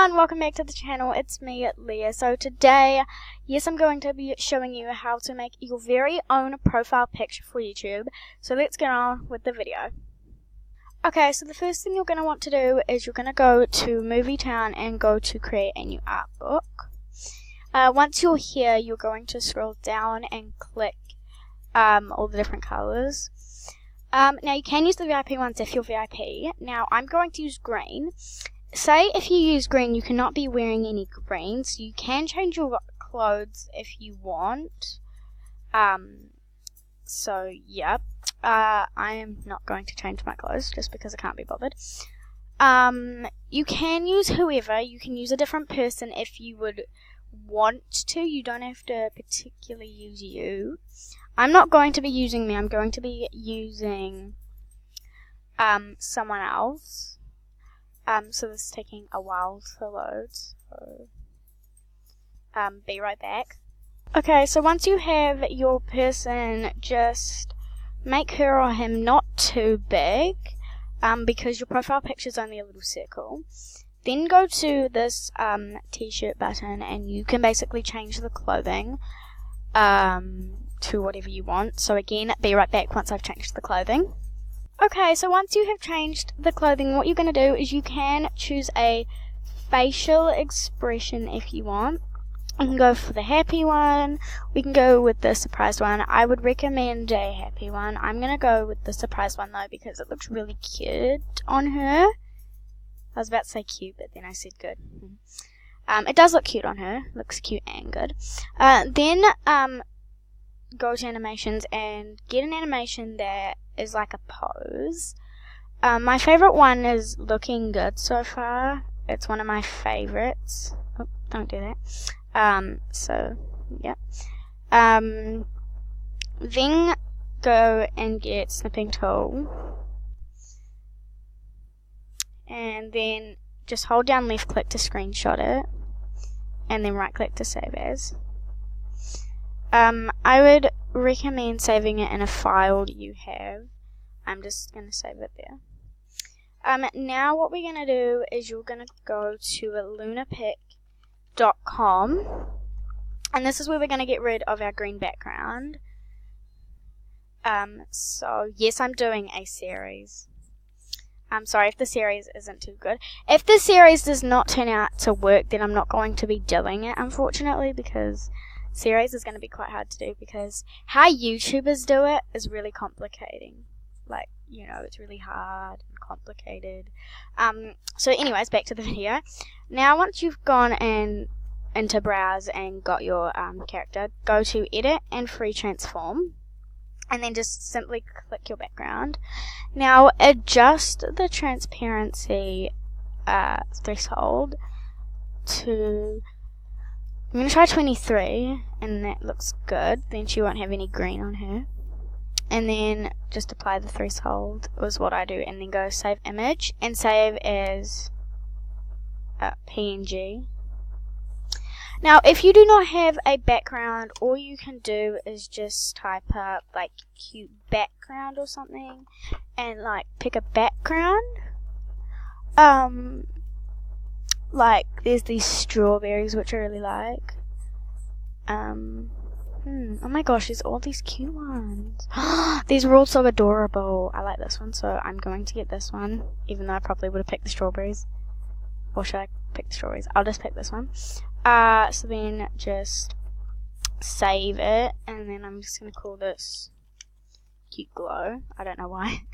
everyone, welcome back to the channel. It's me, Leah. So today, yes, I'm going to be showing you how to make your very own profile picture for YouTube. So let's get on with the video. Okay, so the first thing you're going to want to do is you're going to go to Movie Town and go to create a new art book. Once you're here, you're going to scroll down and click all the different colors. Now you can use the VIP ones if you're VIP. Now I'm going to use green. Say if you use green, you cannot be wearing any green, so you can change your clothes if you want. So yeah, I am not going to change my clothes just because I can't be bothered. You can use whoever. You can use a different person if you would want to. You don't have to particularly use you. I'm not going to be using me. I'm going to be using someone else. So this is taking a while to load, so be right back. Okay, so once you have your person, just make her or him not too big, because your profile picture is only a little circle. Then go to this t-shirt button and you can basically change the clothing to whatever you want. So again, be right back once I've changed the clothing. Okay, so once you have changed the clothing, what you're going to do is you can choose a facial expression if you want. You can go for the happy one, we can go with the surprised one. I would recommend a happy one. I'm going to go with the surprised one though because it looks really cute on her. I was about to say cute, but then I said good. It does look cute on her, looks cute and good. Then go to animations and get an animation that is like a pose. My favorite one is looking good so far. It's one of my favorites. Oh, don't do that. So yeah. Then go and get snipping tool, and then just hold down left click to screenshot it, and then right click to save as. I would recommend saving it in a file you have. I'm just going to save it there. Now what we're going to do is you're going to go to lunapic.com, and this is where we're going to get rid of our green background. So yes, I'm doing a series. I'm sorry if the series isn't too good. If the series does not turn out to work, then I'm not going to be doing it, unfortunately, because series is going to be quite hard to do because how YouTubers do it is really complicating. Like, you know, it's really hard and complicated. So anyways, back to the video. Now once you've gone into browse and got your character, go to edit and free transform, and then just simply click your background. Now adjust the transparency threshold to, I'm going to try 23, and that looks good. Then she won't have any green on her. And then just apply the threshold was what I do, and then go save image and save as PNG. Now if you do not have a background, all you can do is just type up like cute background or something and like pick a background. Like there's these strawberries which I really like. Oh my gosh, there's all these cute ones. These are all so adorable. I like this one, so I'm going to get this one, even though I probably would have picked the strawberries. Or should I pick the strawberries? I'll just pick this one. So then just save it, and then I'm just going to call this Cute Glow. I don't know why.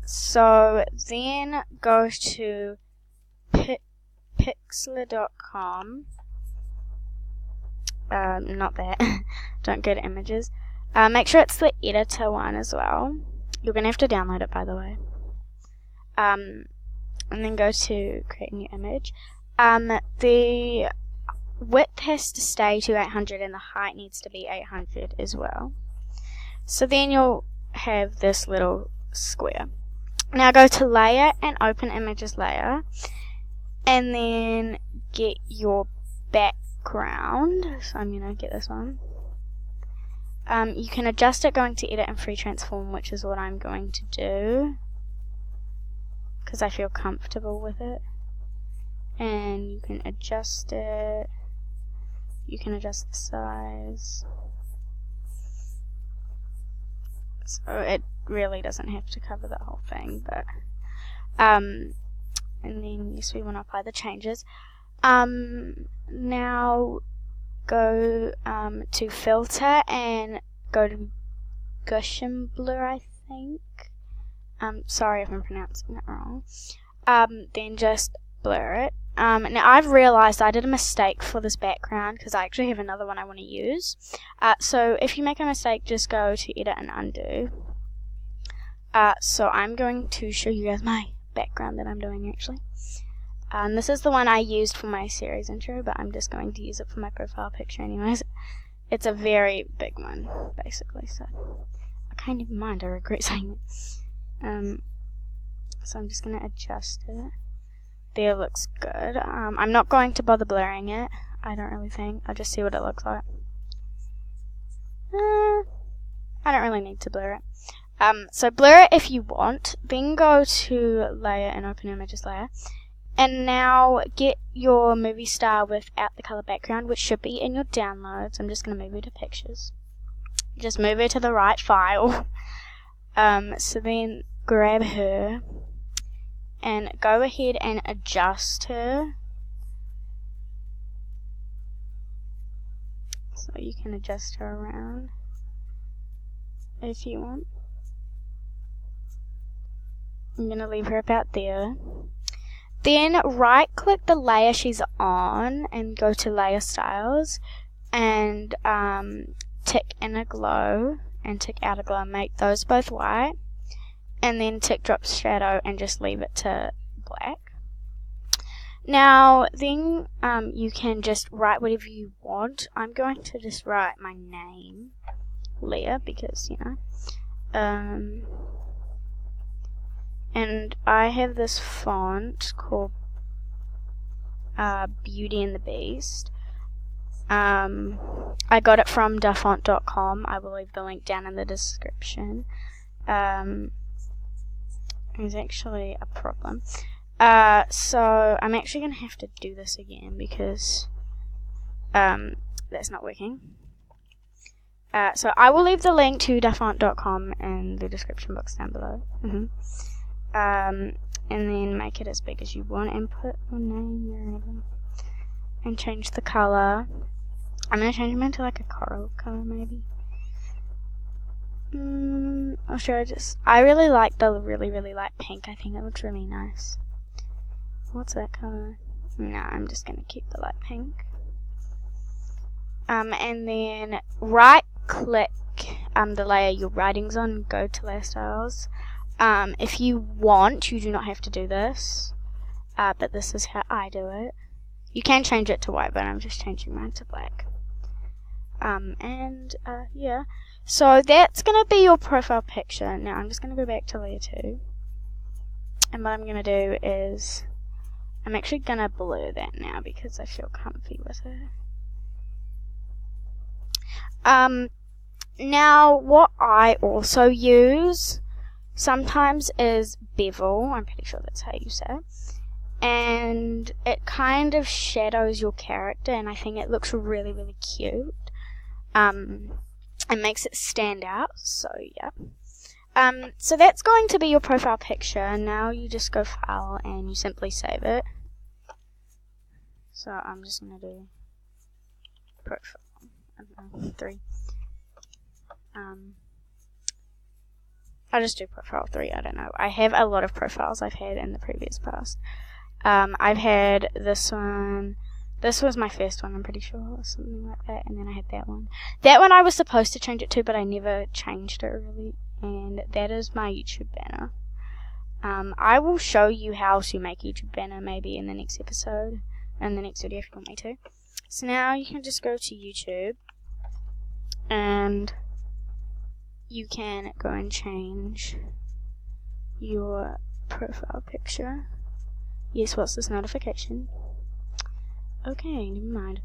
So then go to pixlr.com. Not that. Don't go to images. Make sure it's the editor one as well. You're going to have to download it, by the way. And then go to create a new image. The width has to stay to 800 and the height needs to be 800 as well. So then you'll have this little square. Now go to layer and open images layer, and then get your background. So I'm going to get this one. You can adjust it going to edit and free transform, which is what I'm going to do because I feel comfortable with it. and you can adjust it. You can adjust the size. So it really doesn't have to cover the whole thing, but and then yes, we want to apply the changes. Now go to filter and go to Gaussian blur, I think. Sorry if I'm pronouncing that wrong. Then just blur it. Now I've realized I did a mistake for this background because I actually have another one I want to use. So if you make a mistake, just go to edit and undo. So I'm going to show you guys my background that I'm doing actually. This is the one I used for my series intro, but I'm just going to use it for my profile picture anyways. It's a very big one, basically, so I can't even mind, I regret saying it. So I'm just going to adjust it. There, looks good. I'm not going to bother blurring it, I don't really think. I'll just see what it looks like. I don't really need to blur it. So blur it if you want, then go to layer and open images layer. And now get your movie star without the color background, which should be in your downloads. I'm just going to move it to pictures. Just move it to the right file. So then grab her and go ahead and adjust her. So you can adjust her around if you want. I'm going to leave her about there. Then right click the layer she's on and go to layer styles and tick inner glow and tick outer glow, make those both white, and then tick drop shadow and just leave it to black. Now then you can just write whatever you want. I'm going to just write my name, Leah, because you know. And I have this font called Beauty and the Beast. I got it from dafont.com. I will leave the link down in the description. There's actually a problem. So I'm actually going to have to do this again because that's not working. So I will leave the link to dafont.com in the description box down below. And then make it as big as you want and put your name wherever. And change the color. I'm going to change mine to like a coral color maybe. Or should I really like the really light pink. I think it looks really nice. What's that color? No, I'm just going to keep the light pink. And then right click the layer your writing's on, go to layer styles. If you want, you do not have to do this, but this is how I do it. You can change it to white, but I'm just changing mine to black. Yeah. So that's going to be your profile picture. Now I'm just going to go back to layer 2. And what I'm going to do is, I'm actually going to blur that now because I feel comfy with it. Now what I also use sometimes is bevel. I'm pretty sure that's how you say it. And it kind of shadows your character, and I think it looks really cute. It makes it stand out, so yeah. So that's going to be your profile picture. Now you just go file and you simply save it. So I'm just going to do profile, I don't know, 3. I'll just do profile 3, I don't know. I have a lot of profiles I've had in the previous past. I've had this one. This was my first one, I'm pretty sure, or something like that. And then I had that one. That one I was supposed to change it to, but I never changed it really. And that is my YouTube banner. I will show you how to make YouTube banner maybe in the next episode, in the next video if you want me to. So now you can just go to YouTube, and you can go and change your profile picture. Yes, what's this notification? Okay, never mind.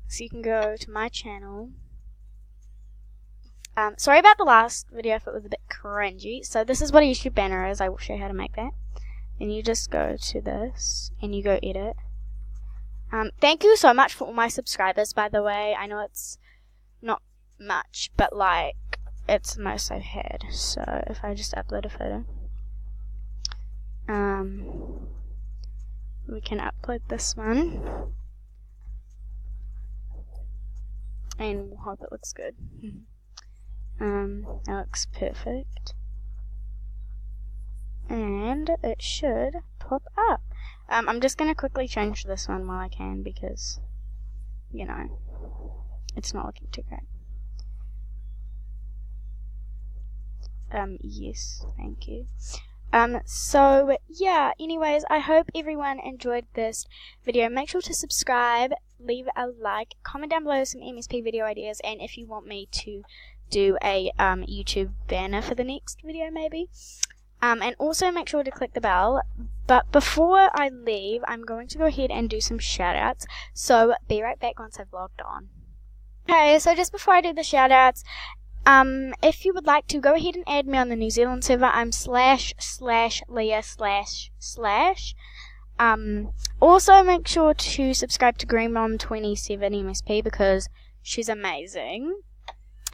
So you can go to my channel. Sorry about the last video if it was a bit cringy. So this is what a YouTube banner is. I will show you how to make that. then you just go to this and you go edit. Thank you so much for all my subscribers, by the way. I know it's not much, but like, it's the most I've had. So if I just upload a photo, we can upload this one, and we'll hope it looks good. That looks perfect, and it should pop up. I'm just gonna quickly change this one while I can, because, you know, it's not looking too great. Yes, thank you. So yeah, anyways, I hope everyone enjoyed this video. Make sure to subscribe, leave a like, comment down below some MSP video ideas, and if you want me to do a YouTube banner for the next video maybe. And also make sure to click the bell. But before I leave, I'm going to go ahead and do some shoutouts. So be right back once I've logged on. Okay, so just before I do the shoutouts, if you would like to, go ahead and add me on the New Zealand server. I'm //Leah//. Also make sure to subscribe to GreenMom27 MSP because she's amazing.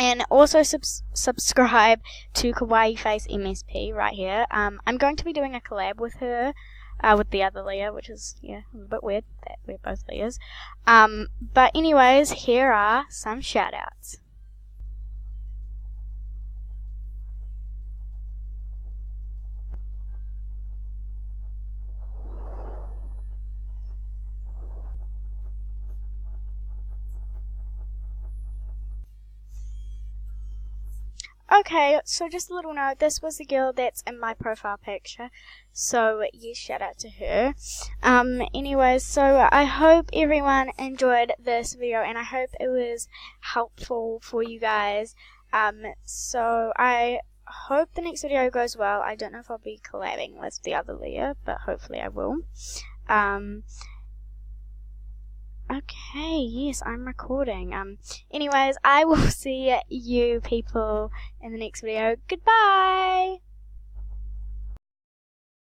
And also subscribe to Kawaii Face MSP right here. I'm going to be doing a collab with her, with the other Leah, which is, yeah, a little bit weird that we're both Leahs. But anyways, here are some shoutouts. Okay, so just a little note, this was the girl that's in my profile picture, so yes, shout out to her. Anyways, so I hope everyone enjoyed this video, and I hope it was helpful for you guys. So I hope the next video goes well. I don't know if I'll be collabing with the other Leah, but hopefully I will. Okay, yes, I'm recording. Anyways, I will see you people in the next video. Goodbye!